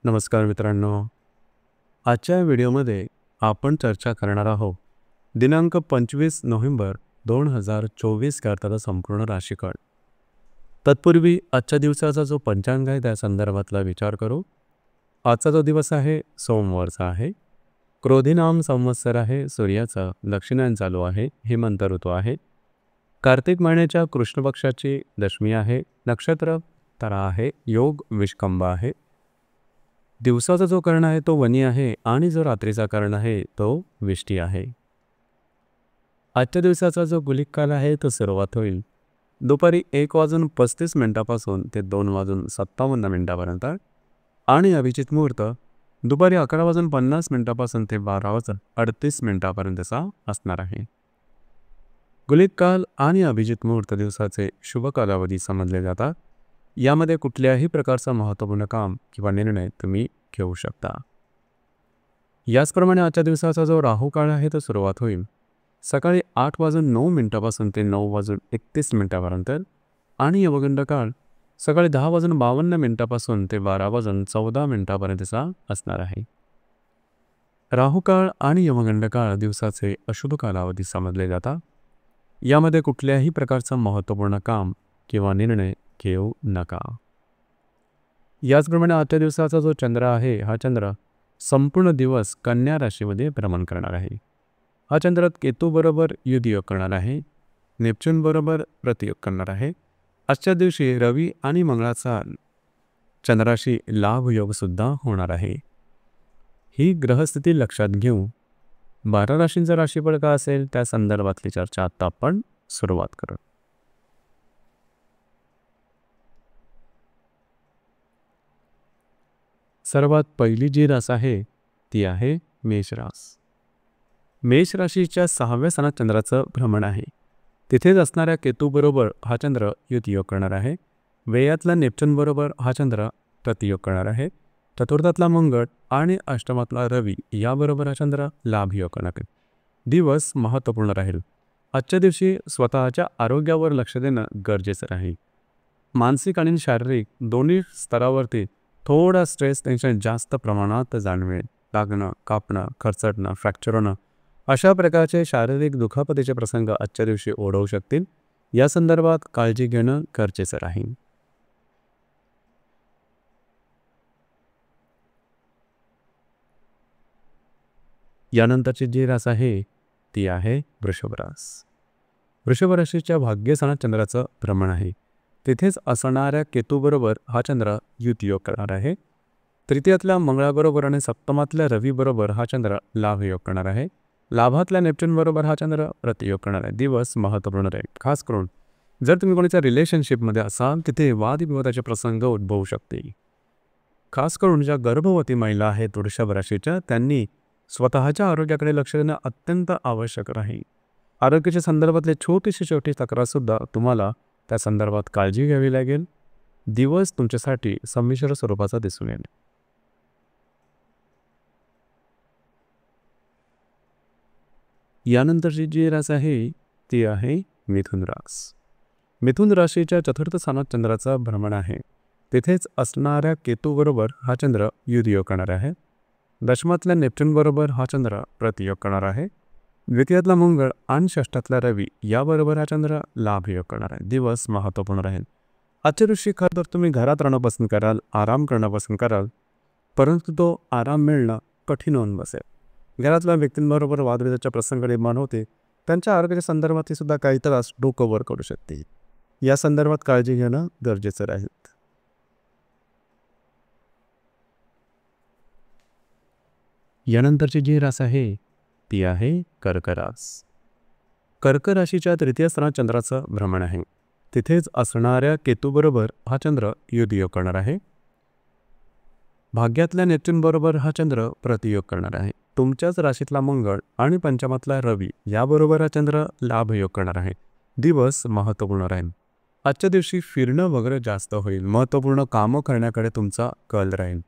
नमस्कार मित्रांनो. आजच्या व्हिडिओमध्ये आपण चर्चा करणार आहोत दिनांक 25 नोव्हेंबर 2024 करता संपूर्ण राशीफळ. तत्पूर्वी आजच्या दिवसाचा जो पंचांग आहे त्या संदर्भातला विचार करू. आजचा जो दिवस आहे सोमवारचा आहे. क्रोधी नाम संवत्सर आहे. सूर्याचा दक्षिणायन चालू आहे. हेमंत ऋतू आहे. कार्तिक महिन्याच्या कृष्ण पक्षाची दशमी आहे. नक्षत्र तारा आहे. योग विष्कंभ आहे. दिवसाचा जो कर्ण आहे तो वनी आहे आणि जो रात्रीचा कर्ण आहे तो विष्टी आहे. आजच्या दिवसाचा जो गुलिक काल आहे तो सुरुवात होईल दुपारी 1:35 पासून ते 2:57 आणि अभिजित मुहूर्त दुपारी 11:50 पासून ते 12:38 असणार आहे. गुलिक काल आणि अभिजित मुहूर्त दिवसाचे शुभ कालावधी समजले जातात. यामध्ये कुठल्याही प्रकारचा महत्त्वपूर्ण काम किंवा निर्णय तुम्ही घेऊ शकता. याचप्रमाणे आजच्या दिवसाचा जो राहू काळ आहे तो सुरुवात होईल सकाळी 8:09 पासून ते 9:31 आणि यमगंड काळ सकाळी 10:52 पासून ते 12:14 असणार आहे. राहू काळ आणि यमगंड काळ दिवसाचे अशुभ कालावधी समजले जातात. यामध्ये कुठल्याही प्रकारचा महत्त्वपूर्ण काम किंवा निर्णय घेऊ नका. याचप्रमाणे आजच्या दिवसाचा जो चंद्र आहे हा चंद्र संपूर्ण दिवस कन्या राशीमध्ये भ्रमण करणार आहे. हा चंद्र केतू बरोबर युद्धयोग करणार आहे. नेपच्यून बरोबर प्रतियोग करणार आहे. आजच्या दिवशी रवी आणि मंगळाचा चंद्राशी लाभ योग सुद्धा होणार आहे. ही ग्रहस्थिती लक्षात घेऊ 12 राशींचा राशीफळ का असेल त्या संदर्भातली चर्चा आता आपण सुरुवात करू. सर्वात पहिली जी रास आहे ती आहे मेष रास. मेष राशीच्या 6व्या स्थानात चंद्राचं भ्रमण आहे. तिथेच असणाऱ्या केतूबरोबर हा चंद्र युतियोग करणार आहे. व्ययातला नेपच्यून बरोबर हा चंद्र प्रतियोग करणार आहे. चतुर्थातला मंगळ आणि अष्टमातला रवी याबरोबर हा चंद्र लाभयोग करणार आहे. दिवस महत्त्वपूर्ण राहील. आजच्या दिवशी स्वतःच्या आरोग्यावर लक्ष देणं गरजेचं राहील. मानसिक आणि शारीरिक दोन्ही स्तरावरती थोडा स्ट्रेस टेन्शन जास्त प्रमाणात जाणवेल. लागणं, कापणं, खरचटणं, फ्रॅक्चर होणं अशा प्रकारचे शारीरिक दुखापतीचे प्रसंग आजच्या दिवशी ओढवू शकतील. या संदर्भात काळजी घेणं गरजेचं राहील. यानंतरची जी रास आहे ती आहे वृषभ रास. वृषभ राशीच्या भाग्यस्थानात चंद्राचं भ्रमण आहे. तिथेच असणाऱ्या केतूबरोबर हा चंद्र युतियोग करणार आहे. तृतीयातल्या मंगळाबरोबर आणि सप्तमातल्या रवीबरोबर हा चंद्र लाभयोग करणार आहे. लाभातल्या नेपच्यून बरोबर हा चंद्र प्रतियोग करणार आहे. दिवस महत्त्वपूर्ण राहील. खास करून जर तुम्ही कोणत्या रिलेशनशिपमध्ये असाल तिथे वादविवादाचे प्रसंग उद्भवू शकते. खास करून ज्या गर्भवती महिला आहेत वृषभ राशीच्या त्यांनी स्वतःच्या आरोग्याकडे लक्ष देणं अत्यंत आवश्यक राहील. आरोग्याच्या संदर्भातले छोटी तक्रारसुद्धा तुम्हाला त्या संदर्भात काळजी घ्यावी लागेल. दिवस तुमच्यासाठी संमिश्र स्वरूपाचा दिसून येईल. यानंतरची जी रास आहे ती आहे मिथुन रास. मिथुन राशीच्या चतुर्थ स्थानात चंद्राचा भ्रमण आहे. तिथेच असणाऱ्या केतूबरोबर हा चंद्र युतियोग करणार आहे. दशमातल्या नेपच्यून बरोबर हा चंद्र प्रतियोग करणार आहे. द्वितीयातला मंगळ आणि षष्ठातला रवी याबरोबर हा चंद्र लाभयोग करणार आहे. दिवस महत्त्वपूर्ण राहील. आजच्या दिवशी खरं तर तुम्ही घरात राहणं पसंत कराल, आराम करणं पसंत कराल, परंतु तो आराम मिळणं कठीण होऊन बसेल. घरातल्या व्यक्तींबरोबर वादविवादाचे प्रसंग निर्माण होते. त्यांच्या आरोग्याच्या संदर्भात सुद्धा काही त्रास डोकं वर करू शकते. या संदर्भात काळजी घेणं गरजेचं राहील. यानंतरची जी रास आहे ती आहे कर्क रास. कर्क राशीच्या तृतीय स्थानात चंद्राचं भ्रमण आहे. तिथेच असणाऱ्या केतूबरोबर हा चंद्र युतियोग करणार आहे. भाग्यातल्या नेपच्यून बरोबर हा चंद्र प्रतियोग करणार आहे. तुमच्याच राशीतला मंगळ आणि पंचमातला रवी याबरोबर हा चंद्र लाभयोग करणार आहे. दिवस महत्त्वपूर्ण राहील. आजच्या दिवशी फिरणं वगैरे जास्त होईल. महत्त्वपूर्ण कामं करण्याकडे तुमचा कल राहील.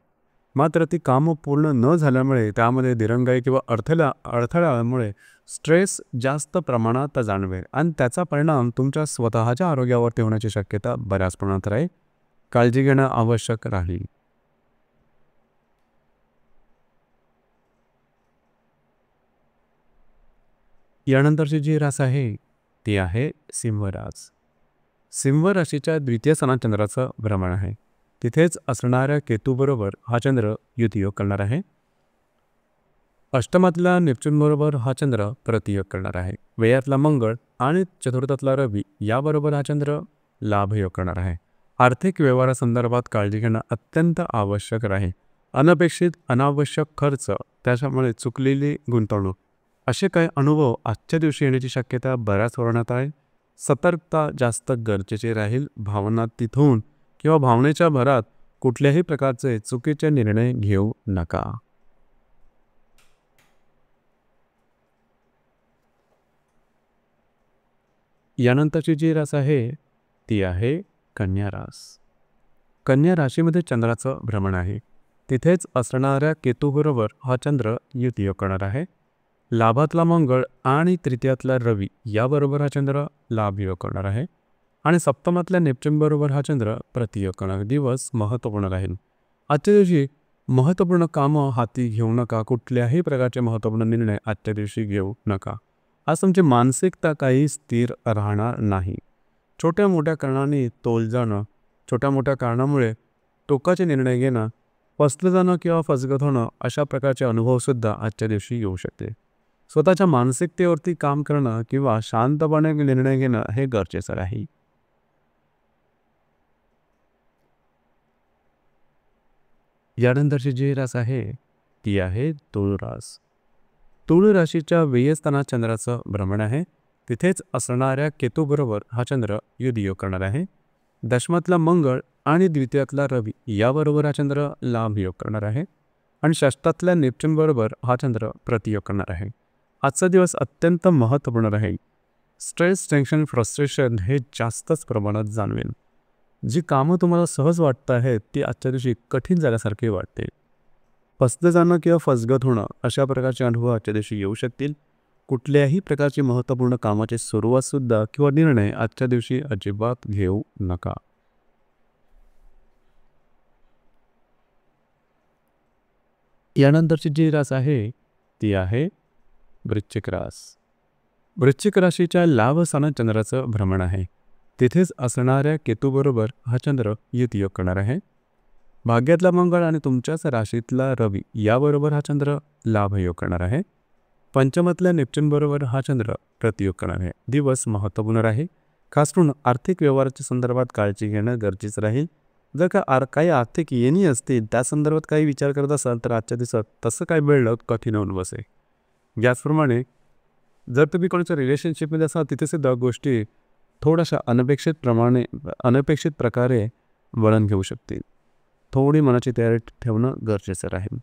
मात्र ती कामं पूर्ण न झाल्यामुळे त्यामध्ये दिरंगाई किंवा अडथळ्यामुळे स्ट्रेस जास्त प्रमाणात जाणवेल आणि त्याचा परिणाम तुमच्या स्वतःच्या आरोग्यावरती होण्याची शक्यता बऱ्याच प्रमाणात राहील. काळजी घेणं आवश्यक राहील. यानंतरची जी रास आहे ती आहे सिंह रास. सिंह राशीच्या द्वितीय स्थानात चंद्राचं भ्रमण आहे. तिथेच असणाऱ्या केतूबरोबर हा चंद्र युतियोग करणार आहे. अष्टमातल्या नेपच्यूनबरोबर हा चंद्र प्रतियोग करणार आहे. व्ययातला मंगळ आणि चतुर्थातला रवी याबरोबर हा चंद्र लाभयोग करणार आहे. आर्थिक व्यवहारासंदर्भात काळजी घेणं अत्यंत आवश्यक आहे. अनपेक्षित अनावश्यक खर्च, त्याच्यामुळे चुकलेली गुंतवणूक असे काही अनुभव आजच्या दिवशी येण्याची शक्यता बऱ्याच प्रमाणात आहे. सतर्कता जास्त गरजेची राहील. भावना तिथून किंवा भावनेच्या भरात कुठल्याही प्रकारचे चुकीचे निर्णय घेऊ नका. यानंतरची जी रास आहे ती आहे कन्या रास. कन्या राशीमध्ये चंद्राचं भ्रमण आहे. तिथेच असणाऱ्या केतूबरोबर हा चंद्र युतियोग करणार आहे. लाभातला मंगळ आणि तृतीयातला रवी याबरोबर हा चंद्र लाभयोग करणार आहे. आणि सप्तमातल्या नेपच्यूनबरोबर हा चंद्र प्रतियोग करणार. दिवस महत्त्वपूर्ण राहील. आजच्या दिवशी महत्त्वपूर्ण कामं हाती घेऊ नका. कुठल्याही प्रकारचे महत्त्वपूर्ण निर्णय आजच्या दिवशी घेऊ नका. आज तुमची मानसिकता काही स्थिर राहणार नाही. छोट्या मोठ्या कारणांनी तोल जाणं, छोट्या मोठ्या कारणामुळे टोकाचे निर्णय घेणं, फसलं जाणं किंवा फसगत होणं अशा प्रकारचे अनुभवसुद्धा आजच्या दिवशी येऊ शकते. स्वतःच्या मानसिकतेवरती काम करणं किंवा शांतपणे निर्णय घेणं हे गरजेचं राहील. यानंतरची जी रास आहे ती आहे तुळ रास. तुळ राशीच्या व्यय स्थानात चंद्राचं भ्रमण आहे. तिथेच असणाऱ्या केतूबरोबर हा चंद्र युतियोग करणार आहे. दशमातला मंगळ आणि द्वितीयातला रवी याबरोबर हा चंद्र लाभयोग करणार आहे. आणि षष्ठातल्या नेपच्यूनबरोबर हा चंद्र प्रतियोग करणार आहे. आजचा दिवस अत्यंत महत्त्वपूर्ण राहील. स्ट्रेस, टेन्शन, फ्रस्ट्रेशन हे जास्तच प्रमाणात जाणवेल. जी कामं तुम्हाला सहज वाटत आहेत ती आजच्या दिवशी कठीण झाल्यासारखी वाटते. फसलं जाणं किंवा फसगत होणं अशा प्रकारचे अनुभव आजच्या दिवशी येऊ शकतील. कुठल्याही प्रकारची महत्त्वपूर्ण कामाची सुरुवातसुद्धा किंवा निर्णय आजच्या दिवशी अजिबात घेऊ नका. यानंतरची जी रास आहे ती आहे वृश्चिक रास. वृश्चिक राशीच्या लाभ स्थानात चंद्राचं भ्रमण आहे. तिथेच असणाऱ्या केतूबरोबर हा चंद्र युतियोग करणार आहे. भाग्यातला मंगळ आणि तुमच्याच राशीतला रवी याबरोबर हा चंद्र लाभयोग करणार आहे. पंचमातल्या नेपच्यूनबरोबर हा चंद्र प्रतियोग करणार आहे. दिवस महत्त्वपूर्ण राहील. खास करून आर्थिक व्यवहाराच्या संदर्भात काळजी घेणं गरजेचं राहील. जर का काही आर्थिक येणी असतील त्या संदर्भात काही विचार करत असाल तर आजच्या दिवसात तसं काय मिळणं कठीण होऊन बसेल. याचप्रमाणे जर तुम्ही कोणाच्या रिलेशनशिपमध्ये असाल तिथे सुद्धा गोष्टी थोड्याशा अनपेक्षित प्रकारे वळण घेऊ शकतील. थोडी मनाची तयारी ठेवणं गरजेचं राहील.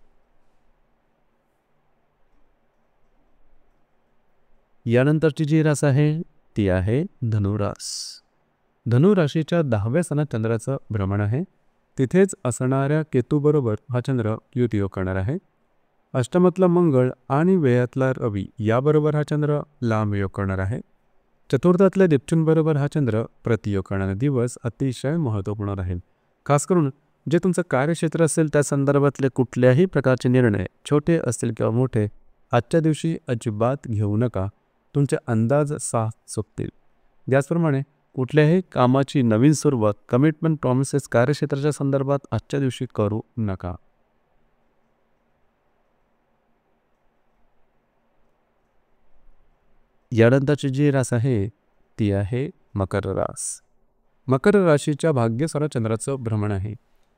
यानंतरची जी रास आहे ती आहे धनुरास. धनुराशीच्या 10व्या स्थानात चंद्राचं भ्रमण आहे. तिथेच असणाऱ्या केतूबरोबर हा चंद्र युतियोग करणार आहे. अष्टमातला मंगळ आणि व्ययातला रवी याबरोबर हा चंद्र लाभयोग करणार आहे. चतुर्थातल्या नेपच्यूनबरोबर हा चंद्र प्रतियोग करणारा दिवस अतिशय महत्त्वपूर्ण राहील. खास करून जे तुमचं कार्यक्षेत्र असेल त्या संदर्भातले कुठल्याही प्रकारचे निर्णय, छोटे असतील किंवा मोठे, आजच्या दिवशी अजिबात घेऊ नका. तुमचे अंदाज साथ चुकतील. त्याचप्रमाणे कुठल्याही कामाची नवीन सुरुवात, कमिटमेंट, प्रॉमिसेस कार्यक्षेत्राच्या संदर्भात आजच्या दिवशी करू नका. यानंतरची जी रास आहे ती आहे मकर रास. मकर राशीच्या भाग्यस्थानात चंद्राचं भ्रमण आहे.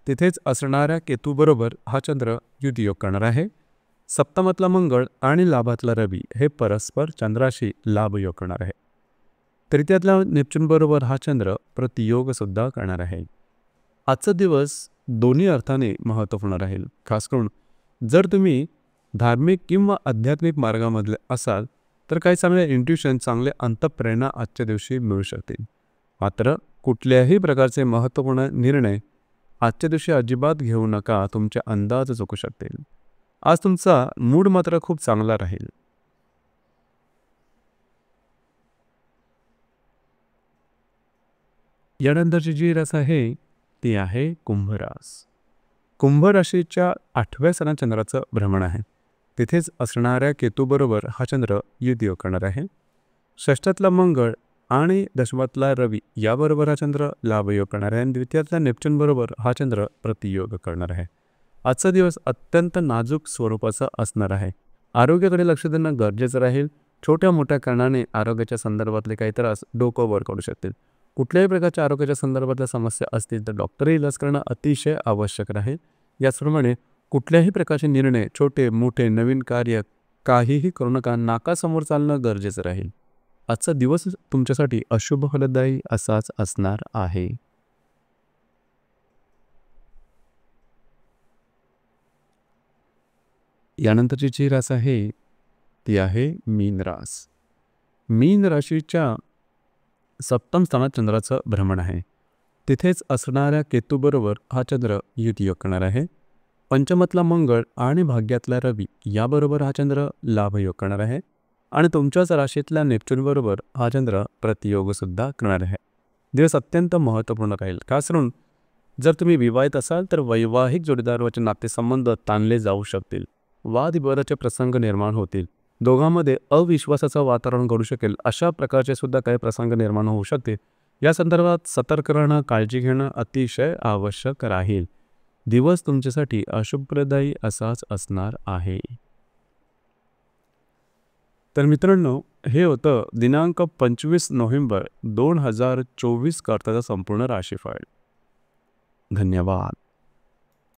तिथेच असणाऱ्या केतूबरोबर हा चंद्र युतियोग करणार आहे. सप्तमातला मंगळ आणि लाभातला रवी हे परस्पर चंद्राशी लाभयोग करणार आहे. तृतीयातल्या नेपच्यूनबरोबर हा चंद्र प्रतियोग सुद्धा करणार आहे. आजचा दिवस दोन्ही अर्थाने महत्त्वपूर्ण राहील. खास करून जर तुम्ही धार्मिक किंवा आध्यात्मिक मार्गामधले असाल तर काही चांगले इंट्युशन, चांगले अंतःप्रेरणा आजच्या दिवशी मिळू शकतील. मात्र कुठल्याही प्रकारचे महत्त्वपूर्ण निर्णय आजच्या दिवशी अजिबात घेऊ नका. तुमचे अंदाज चुकू शकतील. आज तुमचा मूड मात्र खूप चांगला राहील. यानंतरची जी रास आहे ती आहे कुंभ रास. कुंभ राशीच्या 8व्या स्थानात चंद्राचं भ्रमण आहे. तिथेच असणाऱ्या केतूबरोबर हा चंद्र युतियोग करणार आहे. षष्ठातला मंगळ आणि दशमातला रवी याबरोबर हा चंद्र लाभयोग करणार आहे आणि द्वितीयातल्या नेपच्यून बरोबर हा चंद्र प्रतियोग करणार आहे. आजचा दिवस अत्यंत नाजूक स्वरूपाचा असणार आहे. आरोग्याकडे लक्ष देणं गरजेचं राहील. छोट्या मोठ्या कारणाने आरोग्याच्या संदर्भातले काही त्रास डोकं वर करू शकतील. कुठल्याही प्रकारच्या आरोग्याच्या संदर्भातल्या समस्या असतील तर डॉक्टरही इलाज करणं अतिशय आवश्यक राहील. याचप्रमाणे कुठल्याही प्रकारचे निर्णय, छोटे मोठे नवीन कार्य काहीही करू नका. नाकासमोर चालणं गरजेचं राहील. आजचा दिवस तुमच्यासाठी अशुभ फलदायी असाच असणार आहे. यानंतरची जी रास आहे ती आहे मीन रास. मीन राशीच्या सप्तम स्थानात चंद्राचं भ्रमण आहे. तिथेच असणाऱ्या केतूबरोबर हा चंद्र युतियोग करणार आहे. पंचमातला मंगळ आणि भाग्यातला रवी याबरोबर हा चंद्र लाभयोग करणार आहे आणि तुमच्याच राशीतल्या नेपच्यूनबरोबर हा चंद्र प्रतियोगसुद्धा करणार आहे. दिवस अत्यंत महत्त्वपूर्ण राहील. खास करून जर तुम्ही विवाहित असाल तर वैवाहिक जोडीदाराचे नातेसंबंध ताणले जाऊ शकतील. वादविवादाचे प्रसंग निर्माण होतील. दोघांमध्ये अविश्वासाचं वातावरण घडू शकेल. अशा प्रकारचे सुद्धा काही प्रसंग निर्माण होऊ शकते. या संदर्भात सतर्क राहणं, काळजी घेणं अतिशय आवश्यक राहील. दिवस तुमच्यासाठी अशुभप्रदायी असाच असणार आहे. तर मित्रांनो, हे होतं दिनांक 25 नोव्हेंबर 2024 करताचं संपूर्ण राशीफळ. धन्यवाद.